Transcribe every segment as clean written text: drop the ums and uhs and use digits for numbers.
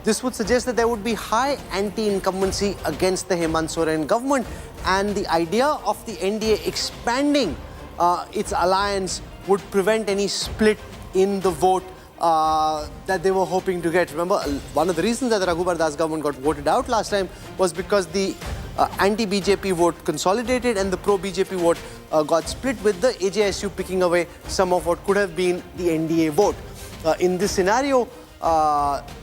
This would suggest that there would be high anti-incumbency against the Hemant Soren government, and the idea of the NDA expanding its alliance would prevent any split in the vote that they were hoping to get. Remember, one of the reasons that the Raghubar Das government got voted out last time was because the anti-BJP vote consolidated and the pro-BJP vote got split, with the AJSU picking away some of what could have been the NDA vote. In this scenario,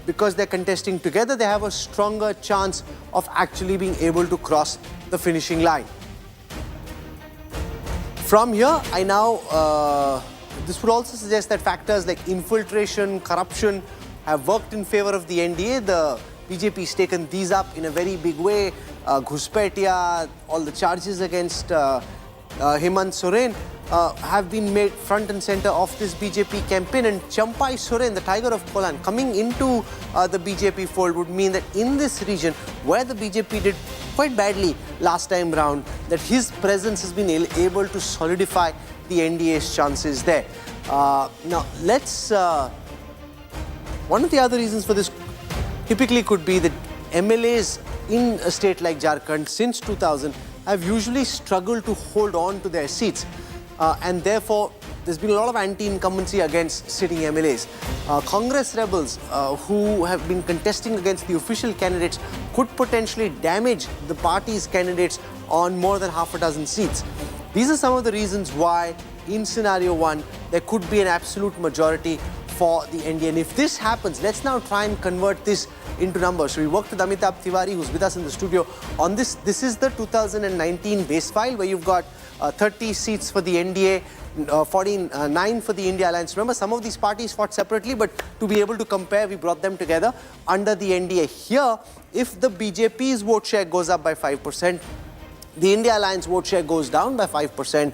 because they're contesting together, they have a stronger chance of actually being able to cross the finishing line. From here, this would also suggest that factors like infiltration, corruption have worked in favor of the NDA. The BJP has taken these up in a very big way. Ghuspetia, all the charges against Hemant Soren have been made front and center of this BJP campaign. And Champai Soren, the tiger of Kolan, coming into the BJP fold would mean that in this region, where the BJP did quite badly last time round, that his presence has been able to solidify the NDA's chances there. Now, one of the other reasons for this typically could be that MLAs in a state like Jharkhand since 2000 have usually struggled to hold on to their seats. And therefore, there's been a lot of anti-incumbency against sitting MLAs. Congress rebels who have been contesting against the official candidates could potentially damage the party's candidates on more than half a dozen seats. These are some of the reasons why, in scenario one, there could be an absolute majority for the NDA. And if this happens, let's now try and convert this into numbers. So we worked with Amitabh Tiwari, who's with us in the studio on this. This is the 2019 base file, where you've got 30 seats for the NDA, 49 for the India Alliance. Remember, some of these parties fought separately, but to be able to compare, we brought them together under the NDA. Here, if the BJP's vote share goes up by 5%, the India Alliance vote share goes down by 5%,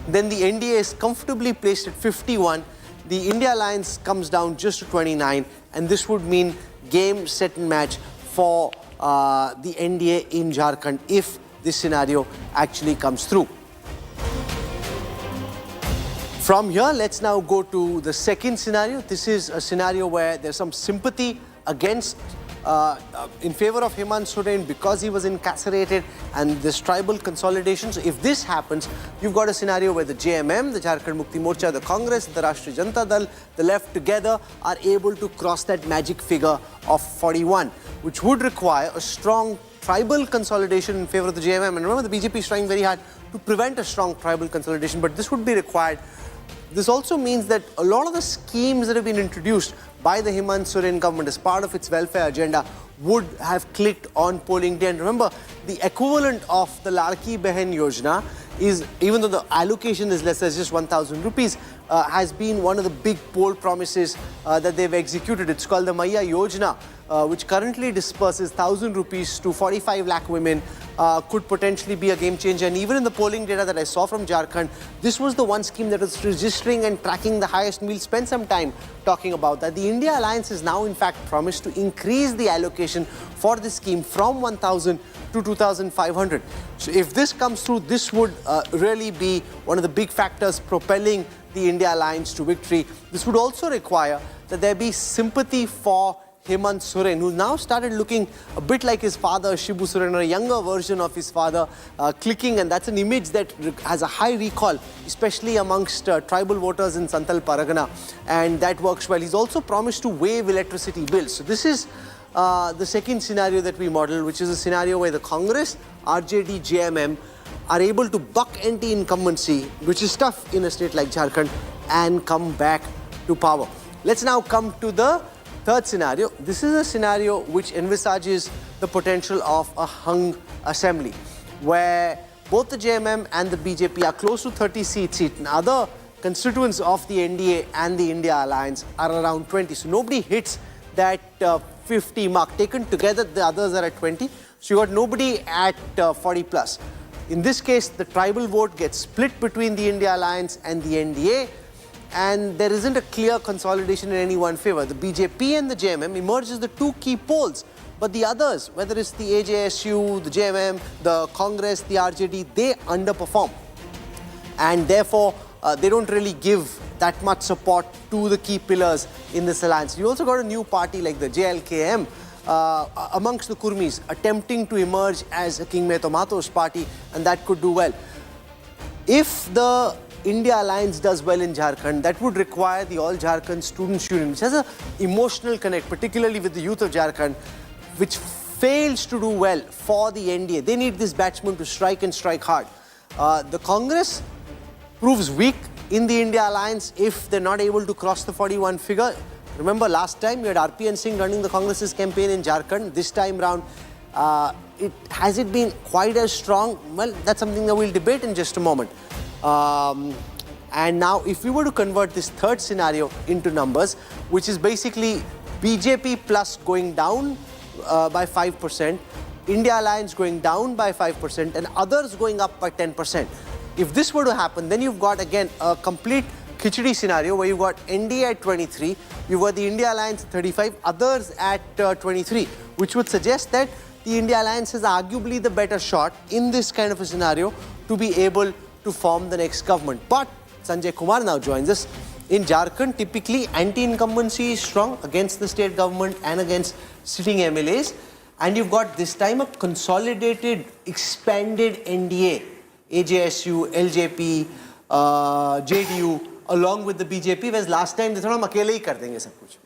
then the NDA is comfortably placed at 51, the India Alliance comes down just to 29, and this would mean game, set and match for the NDA in Jharkhand if this scenario actually comes through. From here, let's now go to the second scenario. This is a scenario where there's some sympathy against in favor of Hemant Soren because he was incarcerated, and this tribal consolidation. So if this happens, you've got a scenario where the JMM, the Jharkhand Mukti Morcha, the Congress, the Rashtriya Janata Dal, the left together are able to cross that magic figure of 41, which would require a strong tribal consolidation in favor of the JMM. And remember, the BJP is trying very hard to prevent a strong tribal consolidation, but this would be required. This also means that a lot of the schemes that have been introduced by the Hemant Soren government as part of its welfare agenda would have clicked on polling day. And remember, the equivalent of the Ladki Behan Yojana is, even though the allocation is less as just 1,000 rupees, has been one of the big poll promises that they've executed. It's called the Maya Yojana, which currently disperses 1,000 rupees to 45 lakh women, could potentially be a game changer. And even in the polling data that I saw from Jharkhand, this was the one scheme that was registering and tracking the highest. And we'll spend some time talking about that. The India Alliance has now, in fact, promised to increase the allocation for this scheme from 1,000 to 2,500. So if this comes through, this would really be one of the big factors propelling the India Alliance to victory. This would also require that there be sympathy for Hemant Soren, who now started looking a bit like his father, Shibu Soren, or a younger version of his father, clicking, and that's an image that has a high recall, especially amongst tribal voters in Santal Paragana, and that works well. He's also promised to waive electricity bills. So this is the second scenario that we model, which is a scenario where the Congress, RJD, JMM are able to buck anti-incumbency, which is tough in a state like Jharkhand, and come back to power. Let's now come to the third scenario. This is a scenario which envisages the potential of a hung assembly, where both the JMM and the BJP are close to 30 seats each. And other constituents of the NDA and the India Alliance are around 20. So nobody hits that 50 mark. Taken together, the others are at 20. So you got nobody at 40 plus. In this case, the tribal vote gets split between the India Alliance and the NDA, and there isn't a clear consolidation in any one favor. The BJP and the JMM emerge as the two key poles, but the others, whether it's the AJSU, the JMM, the Congress, the RJD, they underperform. And therefore, they don't really give that much support to the key pillars in this alliance. You also got a new party like the JLKM, amongst the Kurmis attempting to emerge as a King Mein Tomato's party, and that could do well. If the India Alliance does well in Jharkhand, that would require the All Jharkhand Students Union, which has an emotional connect, particularly with the youth of Jharkhand, which fails to do well for the NDA. They need this batsman to strike and strike hard. The Congress proves weak in the India Alliance if they're not able to cross the 41 figure. Remember last time you had RPN Singh running the Congress's campaign in Jharkhand. This time round, has it been quite as strong? Well, that's something that we'll debate in just a moment. And now if we were to convert this third scenario into numbers, which is basically BJP plus going down by 5%, India Alliance going down by 5% and others going up by 10%. If this were to happen, then you've got again a complete khichdi scenario where you've got NDA at 23, you've got the India Alliance at 35, others at 23, which would suggest that the India Alliance has arguably the better shot in this kind of a scenario to be able to form the next government. But Sanjay Kumar now joins us. In Jharkhand, typically anti-incumbency is strong against the state government and against sitting MLAs. And you've got this time a consolidated, expanded NDA, AJSU, LJP, JDU, along with the BJP, whereas last time they thought hum akele hi kar denge sab kuch.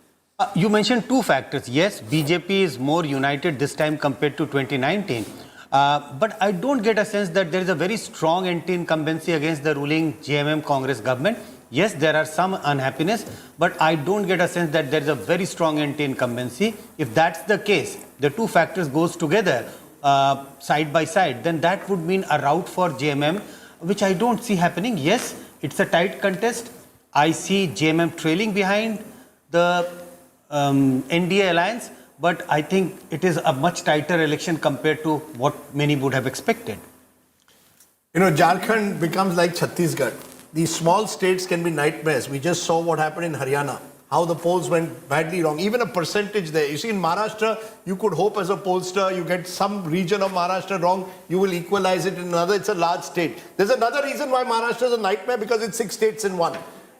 You mentioned two factors. Yes, BJP is more united this time compared to 2019. But I don't get a sense that there is a very strong anti-incumbency against the ruling JMM Congress government. Yes, there are some unhappiness, but I don't get a sense that there is a very strong anti-incumbency. If that's the case, the two factors goes together side by side, then that would mean a rout for JMM, which I don't see happening. Yes, it's a tight contest. I see JMM trailing behind the NDA alliance, but I think it is a much tighter election compared to what many would have expected. You know, Jharkhand becomes like Chhattisgarh. These small states can be nightmares. We just saw what happened in Haryana, how the polls went badly wrong. Even a percentage there. You see, in Maharashtra, you could hope as a pollster, you get some region of Maharashtra wrong, you will equalize it in another. It's a large state. There's another reason why Maharashtra is a nightmare, because it's 6 states in one.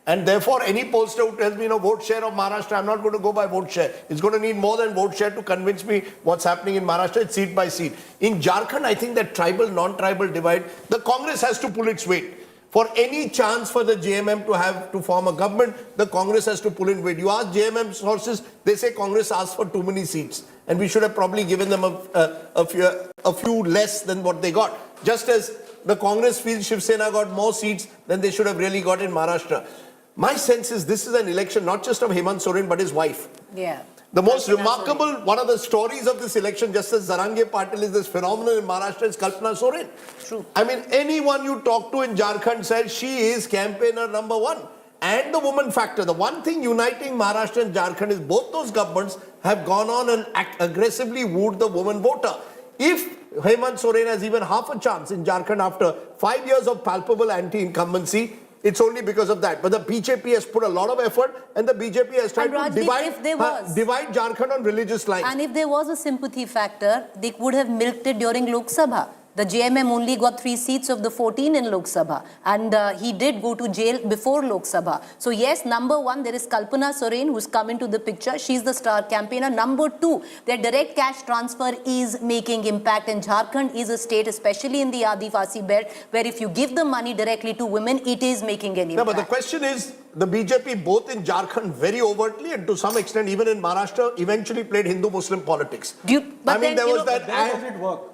And therefore, any pollster who tells me, vote share of Maharashtra, I'm not going to go by vote share. It's going to need more than vote share to convince me what's happening in Maharashtra. It's seat by seat. In Jharkhand, I think that tribal, non-tribal divide, the Congress has to pull its weight. For any chance for the JMM to form a government, the Congress has to pull in weight. You ask JMM sources, they say Congress asked for too many seats. And we should have probably given them a few less than what they got. Just as the Congress feels Shiv Sena got more seats than they should have really got in Maharashtra. My sense is this is an election not just of Hemant Soren, but his wife. Yeah. The most remarkable, one of the stories of this election, just as Zarange Patil is this phenomenon in Maharashtra, is Kalpana Soren. True. I mean, anyone you talk to in Jharkhand said she is campaigner number one. And the woman factor. The one thing uniting Maharashtra and Jharkhand is both those governments have gone on and aggressively wooed the woman voter. If Hemant Soren has even half a chance in Jharkhand after 5 years of palpable anti-incumbency, it's only because of that. But the BJP has put a lot of effort, and the BJP has tried to divide Jharkhand on religious lines. And if there was a sympathy factor, they would have milked it during Lok Sabha. The JMM only got 3 seats of the 14 in Lok Sabha. And he did go to jail before Lok Sabha. So yes, number one, there is Kalpana Soren who's come into the picture. She's the star campaigner. Number two, their direct cash transfer is making impact. And Jharkhand is a state, especially in the Adivasi belt, where if you give the money directly to women, it is making an impact. No, but the question is, the BJP both in Jharkhand very overtly and to some extent even in Maharashtra eventually played Hindu-Muslim politics. But there was that. Does it work?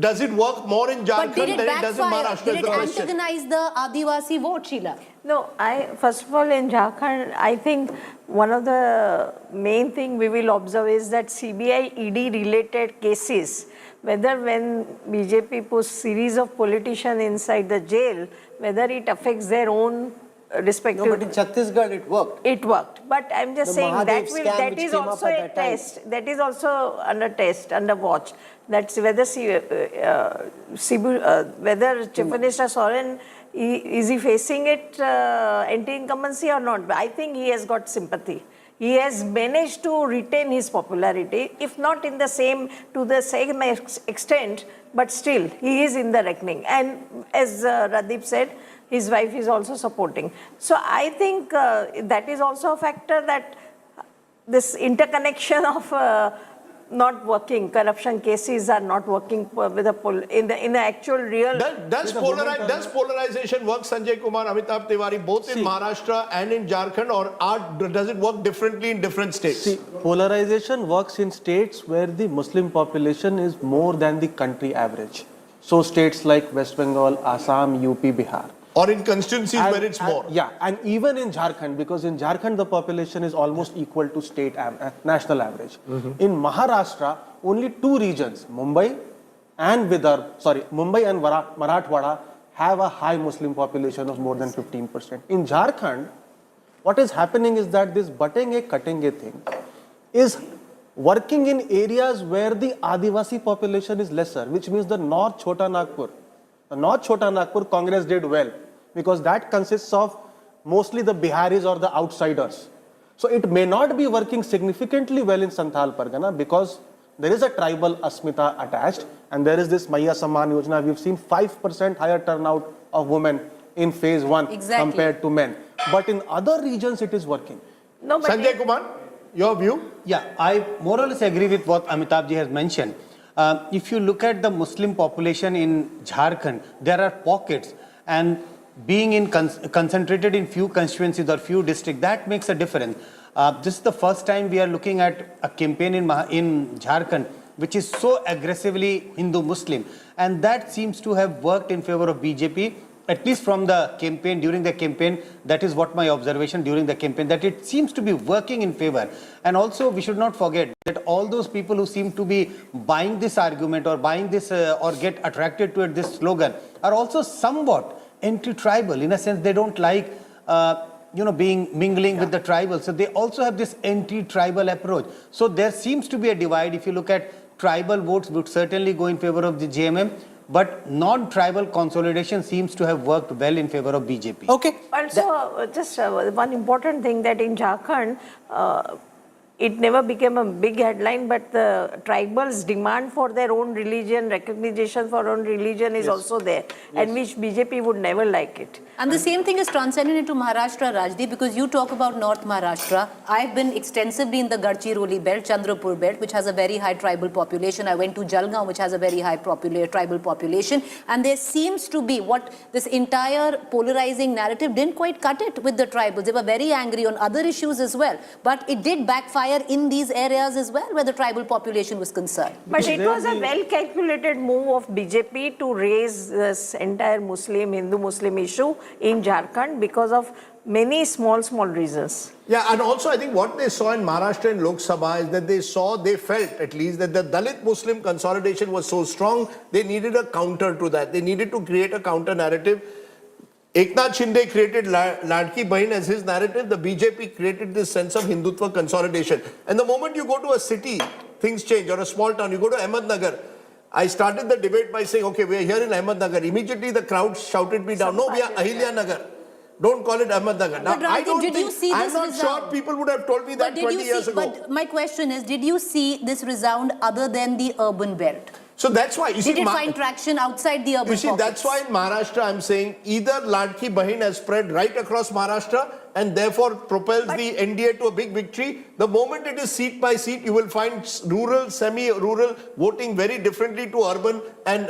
Does it work more in Jharkhand than it does in Maharashtra? Did it antagonize the Adivasi vote, Sheila? No, first of all, in Jharkhand, I think one of the main thing we will observe is that CBI ED related cases, whether when BJP puts series of politicians inside the jail, whether it affects their own respective. No, but in Chhattisgarh it worked. It worked, but I'm just saying that is also a test. That is also under test, under watch. That's whether whether Chief Minister Soren is he facing it anti-incumbency or not. But I think he has got sympathy. He has managed to retain his popularity, if not in the same extent, but still he is in the reckoning. And as Radip said, his wife is also supporting. So I think that is also a factor that this interconnection of not working, corruption cases are not working with in the actual real. Does polarization work, Sanjay Kumar, Amitabh Tiwari, both in Maharashtra and in Jharkhand, or does it work differently in different states? See, polarization works in states where the Muslim population is more than the country average. So states like West Bengal, Assam, UP, Bihar. Or in constituencies where it's more? Yeah, and even in Jharkhand, because in Jharkhand the population is almost equal to state national average. In Maharashtra, only two regions, Mumbai and Marathwada, have a high Muslim population of more than 15%. In Jharkhand, what is happening is that this batenge katenge thing is working in areas where the Adivasi population is lesser, which means the North Chota Nagpur. The North Chota Nagpur Congress did well because that consists of mostly the Biharis or the outsiders. So it may not be working significantly well in Santhal Pargana because there is a tribal asmita attached and there is this Maya Samman Yojana. We've seen 5% higher turnout of women in phase 1 compared to men. But in other regions it is working. No, but Sanjay Kumar, your view? Yeah, I more or less agree with what Amitabh ji has mentioned. If you look at the Muslim population in Jharkhand, there are pockets, and being concentrated in few constituencies or few districts, that makes a difference. This is the first time we are looking at a campaign in Jharkhand which is so aggressively Hindu-Muslim, and that seems to have worked in favor of BJP, at least from the campaign, during the campaign. That is what my observation during the campaign, that it seems to be working in favor. And also we should not forget that all those people who seem to be buying this argument or buying this or get attracted to this slogan are also somewhat anti-tribal. In a sense, they don't like mingling with the tribal. So they also have this anti-tribal approach. So there seems to be a divide. If you look at tribal votes would certainly go in favor of the JMM, but non-tribal consolidation seems to have worked well in favor of BJP. Okay. Also, just one important thing that in Jharkhand, it never became a big headline, but the tribals' demand for their own religion, recognition for own religion is also there, and which BJP would never like it. And the same thing is transcended into Maharashtra, Rajdeep, because you talk about North Maharashtra. I've been extensively in the Gadchiroli belt, Chandrapur belt, which has a very high tribal population. I went to Jalgaon, which has a very high tribal population. And there seems to be what this entire polarizing narrative didn't quite cut it with the tribals. They were very angry on other issues as well. But it did backfire in these areas as well, where the tribal population was concerned. But it was a well-calculated move of BJP to raise this entire Hindu-Muslim issue in Jharkhand because of many small reasons. Yeah, and also I think what they saw in Maharashtra and Lok Sabha is that they felt at least that the Dalit Muslim consolidation was so strong, they needed a counter to that. They needed to create a counter narrative. Eknath Shinde created Ladki Bahin as his narrative. The BJP created this sense of Hindutva consolidation. And the moment you go to a city, things change, or a small town. You go to Ahmednagar. I started the debate by saying, okay, we are here in Ahmednagar. Immediately the crowd shouted me down. No, we are Ahilya Nagar. Don't call it Ahmednagar. Now, I don't think, I'm not sure people would have told me that 20 years ago. But my question is, did you see this resound other than the urban belt? So that's why, you see, did it find traction outside the urban You see, pockets? that's why in Maharashtra I'm saying either Ladki Bahin has spread right across Maharashtra and therefore propels the NDA to a big victory. The moment it is seat by seat, you will find rural, semi-rural voting very differently to urban and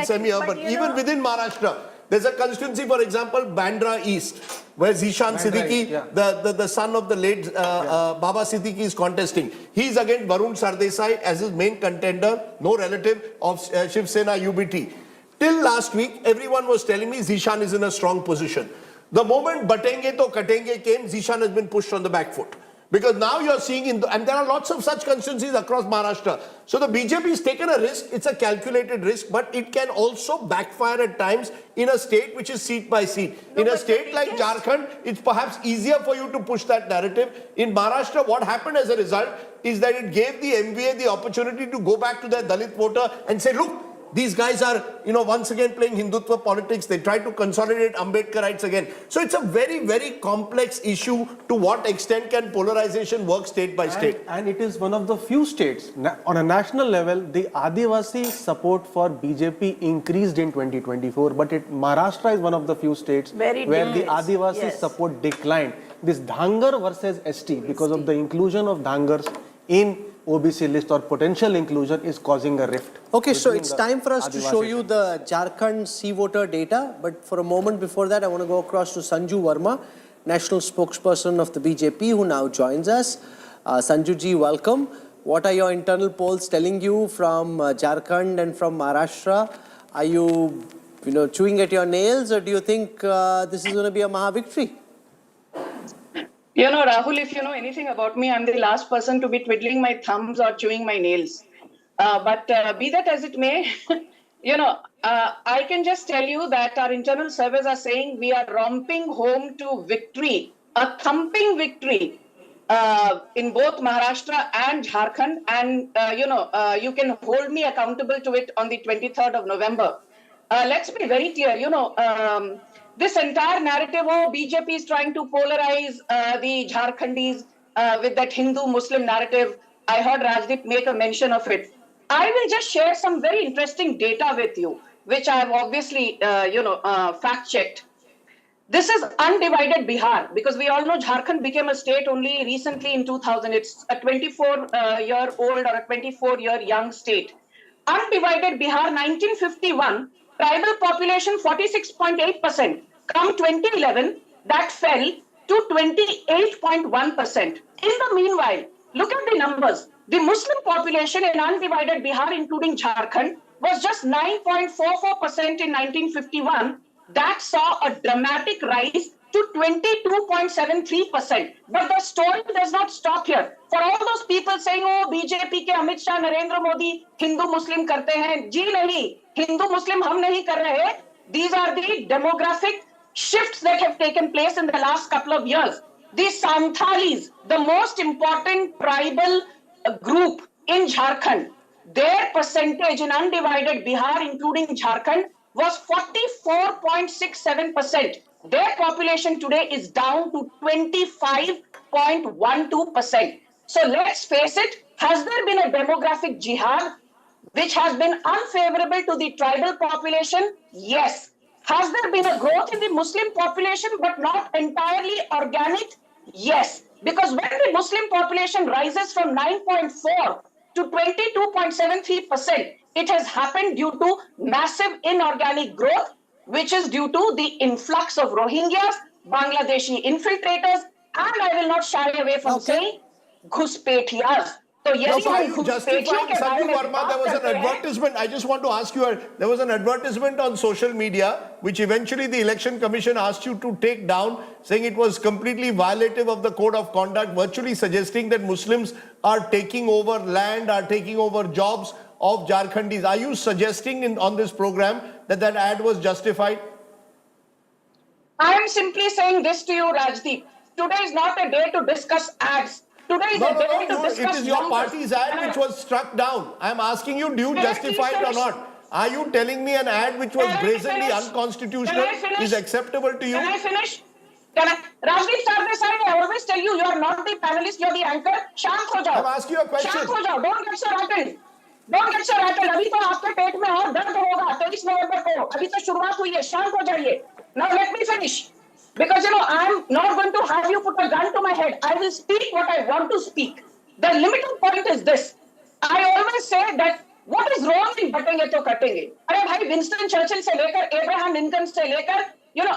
semi-urban. Even within Maharashtra, there's a constituency, for example, Bandra East, where Zishan Siddiqui, the son of the late Baba Siddiqui, is contesting. He's against Varun Sardesai as his main contender, no relative of Shiv Sena UBT. Till last week, everyone was telling me Zishan is in a strong position. The moment Batenge to Katenge came, Zishan has been pushed on the back foot. Because now you're seeing, and there are lots of such constituencies across Maharashtra. So the BJP has taken a risk, it's a calculated risk, but it can also backfire at times in a state which is seat by seat. In a state like Jharkhand, it's perhaps easier for you to push that narrative. In Maharashtra, what happened as a result is that it gave the MVA the opportunity to go back to their Dalit voter and say, look, these guys are, once again playing Hindutva politics. They try to consolidate Ambedkarites again. So it's a very, very complex issue. To what extent can polarization work state by state? And it is one of the few states, on a national level, the Adivasi support for BJP increased in 2024. But Maharashtra is one of the few states where the Adivasi support declined. this Dhangar versus ST, because of the inclusion of Dhangars in OBC list or potential inclusion, is causing a rift. Okay, so it's time for us to show you the Jharkhand sea voter data. But for a moment before that, I want to go across to Sanju Verma, national spokesperson of the BJP, who now joins us. Sanju ji, welcome. What are your internal polls telling you from Jharkhand and from Maharashtra? Are you, chewing at your nails, or do you think this is going to be a Maha victory? Rahul, if you know anything about me, I'm the last person to be twiddling my thumbs or chewing my nails. But be that as it may, I can just tell you that our internal surveys are saying we are romping home to victory, a thumping victory in both Maharashtra and Jharkhand. And, you can hold me accountable to it on the 23rd of November. Let's be very clear, this entire narrative of BJP is trying to polarize the Jharkhandis with that Hindu-Muslim narrative. I heard Rajdeep make a mention of it. I will just share some very interesting data with you, which I have obviously, fact-checked. This is undivided Bihar, because we all know Jharkhand became a state only recently in 2000. It's a 24-year-old or a 24-year young state. Undivided Bihar, 1951, tribal population 46.8%. Come 2011, that fell to 28.1%. In the meanwhile, look at the numbers. The Muslim population in undivided Bihar, including Jharkhand, was just 9.44% in 1951. That saw a dramatic rise to 22.73%. But the story does not stop here. For all those people saying, oh, BJP ke Amit Shah, Narendra Modi, Hindu-Muslim karte hain. Ji nahi, Hindu-Muslim hum nahi kar rahe. These are the demographic shifts that have taken place in the last couple of years. The Santhalis, the most important tribal group in Jharkhand, their percentage in undivided Bihar, including Jharkhand, was 44.67%. Their population today is down to 25.12%. So let's face it, has there been a demographic jihad which has been unfavorable to the tribal population? Yes. Has there been a growth in the Muslim population but not entirely organic? Yes. Because when the Muslim population rises from 9.4 to 22.73%, it has happened due to massive inorganic growth, which is due to the influx of Rohingyas, Bangladeshi infiltrators, and I will not shy away from saying Ghuspetiyas. So Sanju Verma, there was an advertisement. I just want to ask you, there was an advertisement on social media, which eventually the Election Commission asked you to take down, saying it was completely violative of the code of conduct, virtually suggesting that Muslims are taking over land, are taking over jobs of Jharkhandis. Are you suggesting on this program that ad was justified? I am simply saying this to you, Rajdeep. Today is not a day to discuss ads. Today is a day to discuss it is your party's ad which was struck down. I am asking you, do you justify it or not? Are you telling me an ad which was brazenly unconstitutional is acceptable to you? Can I finish? Rajdeep Sardesai, I always tell you, you are not the panelist, you are the anchor. Shant ho jao. I'm asking you a question. Shant ho jao. Don't get so rattled. Don't get so rattled. अभी तो आपके पेट में और दर्द होगा 23 नवंबर को. अभी तो शुरुआत हुई है. शांत हो जाइए. Now let me finish. Because, I'm not going to have you put a gun to my head. I will speak what I want to speak. The limiting point is this. I always say that what is wrong in बटेंगे तो कटेंगे. अरे भाई Winston Churchill से लेकर Abraham Lincoln से लेकर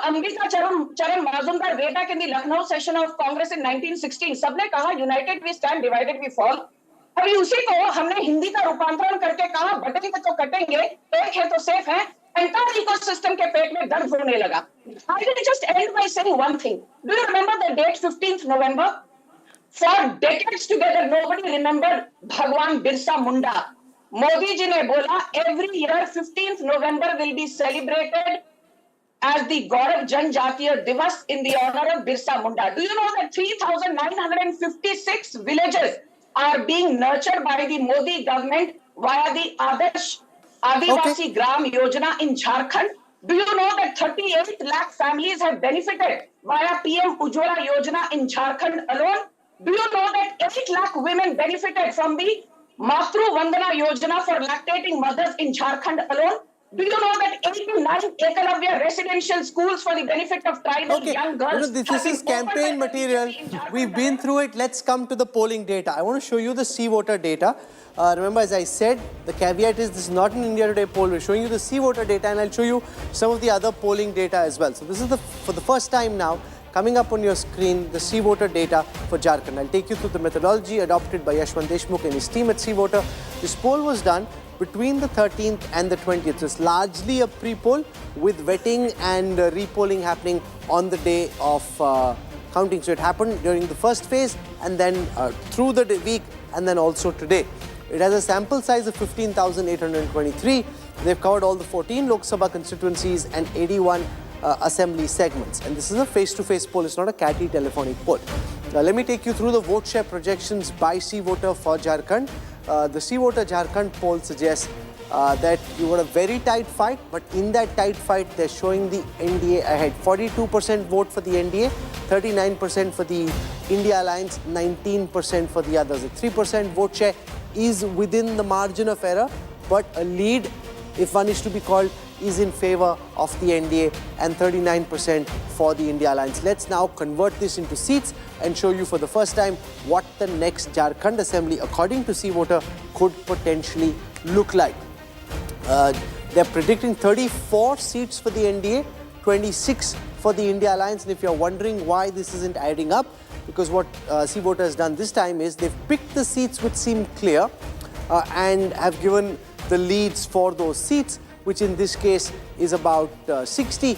अंबिका चरण Majumdar way back in the Lucknow session of Congress in 1916 सबने कहा united we stand, divided we fall. अभी उसी को हमने हिंदी का रूपांतरण करके कहा बटेंगे तो कटेंगे, एक है तो सेफ है. Entire ecosystem के पेट में दर्द होने लगा. I will just end by saying one thing. Do you remember the date 15th November? For decades together, nobody remembered Bhagwan Birsa Munda. Modi ji ne bola, every year 15th November will be celebrated as the Gaurav Janjatiya Divas in the honor of Birsa Munda. Do you know that 3,956 villages are being nurtured by the Modi government via the Adarsh Adivasi Gram Yojana in Jharkhand? Do you know that 38 lakh families have benefited via PM Ujjwala Yojana in Jharkhand alone? Do you know that 8 lakh women benefited from the Matru Vandana Yojana for lactating mothers in Jharkhand alone? Do you know that 89 Ekalavya residential schools for the benefit of tribal Okay, young girls this have is been opened by campaign the material. BJP in Jharkhand? We've been through it. Let's come to the polling data. I want to show you the sea voter data. Remember, as I said, the caveat is this is not an India Today poll. We're showing you the sea voter data, and I'll show you some of the other polling data as well. So this is for the first time now, coming up on your screen, the sea voter data for Jharkhand. I'll take you through the methodology adopted by Yashwant Deshmukh and his team at sea voter. This poll was done between the 13th and the 20th. So it's largely a pre-poll with vetting and repolling happening on the day of counting. So it happened during the first phase and then through the week and then also today. It has a sample size of 15,823. They've covered all the 14 Lok Sabha constituencies and 81 assembly segments. And this is a face-to-face poll. It's not a catty telephonic poll. Now let me take you through the vote share projections by sea voter for Jharkhand. The sea voter Jharkhand poll suggests that you got a very tight fight, but in that tight fight, they're showing the NDA ahead. 42% vote for the NDA, 39% for the India Alliance, 19% for the others. The 3% vote share is within the margin of error, but a lead, if one is to be called, is in favor of the NDA and 39% for the India Alliance. Let's now convert this into seats and show you for the first time what the next Jharkhand Assembly, according to sea voter, could potentially look like. They're predicting 34 seats for the NDA, 26 for the India Alliance. And if you're wondering why this isn't adding up, because what sea voter has done this time is they've picked the seats which seem clear and have given the leads for those seats, which in this case is about 60,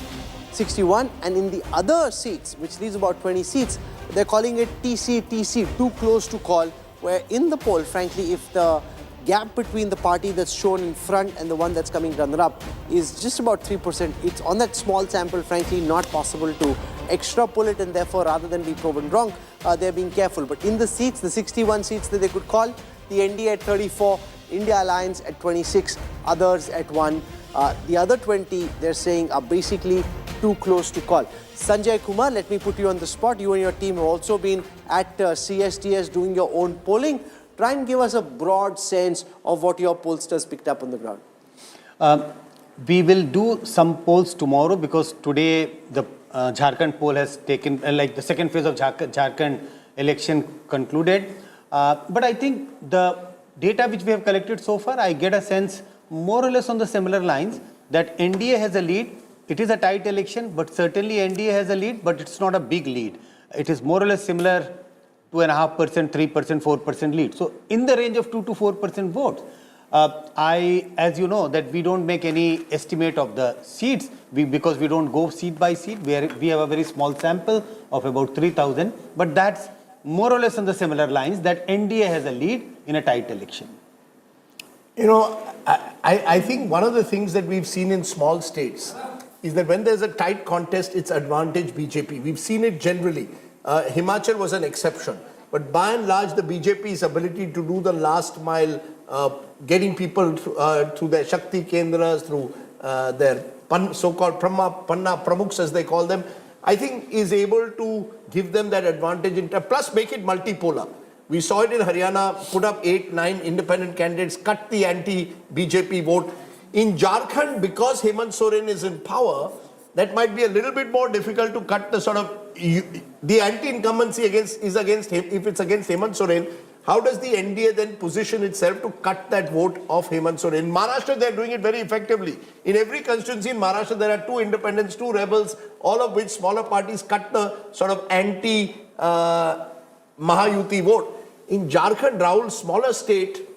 61. And in the other seats, which leaves about 20 seats, they're calling it TC, too close to call, where in the poll, frankly, if the gap between the party that's shown in front and the one that's coming runner-up is just about 3%, it's on that small sample, frankly, not possible to extrapolate, and therefore, rather than be proven wrong, they're being careful. But in the seats, the 61 seats that they could call, the NDA at 34, India Alliance at 26, others at 1. The other 20, they're saying, are basically too close to call. Sanjay Kumar, let me put you on the spot. You and your team have also been at CSTS doing your own polling. Try and give us a broad sense of what your pollsters picked up on the ground. We will do some polls tomorrow because today the Jharkhand poll has taken, like the second phase of Jharkhand election concluded. But I think the data which we have collected so far, I get a sense more or less on the similar lines that NDA has a lead. It is a tight election, but certainly NDA has a lead, but it's not a big lead. It is more or less similar, 2.5%, 3%, 4% lead. So in the range of 2 to 4% votes. As you know, that we don't make any estimate of the seats because we don't go seat by seat. We have a very small sample of about 3,000, but that's more or less on the similar lines that NDA has a lead in a tight election. You know, I think one of the things that we've seen in small states is that when there's a tight contest, it's advantage BJP. We've seen it generally. Himachal was an exception. But by and large, the BJP's ability to do the last mile, getting people through their Shakti Kendras, through their so-called Panna Pramukhs, as they call them, I think is able to give them that advantage, plus make it multipolar. We saw it in Haryana, put up 8, 9 independent candidates, cut the anti-BJP vote. In Jharkhand, because Hemant Soren is in power, that might be a little bit more difficult to cut the sort of, the anti-incumbency against him. If it's against Hemant Soren, how does the NDA then position itself to cut that vote of Hemant Soren? In Maharashtra, they're doing it very effectively. In every constituency in Maharashtra, there are 2 independents, 2 rebels, all of which smaller parties cut the sort of anti-Mahayuti vote. In Jharkhand, Rahul, smaller state,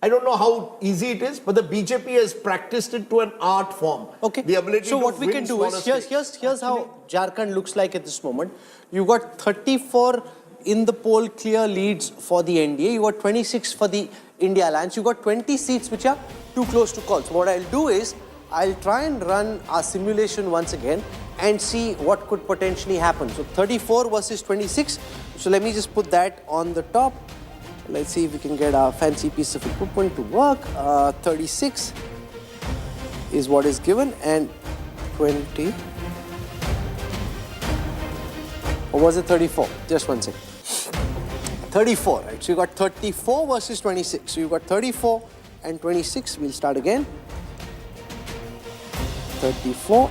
I don't know how easy it is, but the BJP has practiced it to an art form. Okay. The ability so to what we can do is, here's how Jharkhand looks like at this moment. You've got 34 in the poll clear leads for the NDA. You got 26 for the India Alliance. You got 20 seats which are too close to call. So what I'll do is, I'll try and run our simulation once again and see what could potentially happen. So 34 versus 26. So let me just put that on the top. Let's see if we can get our fancy piece of equipment to work. 36 is what is given, and 20. Or was it 34? Just one second. 34, right? So you got 34 versus 26. So you got 34 and 26. We'll start again. 34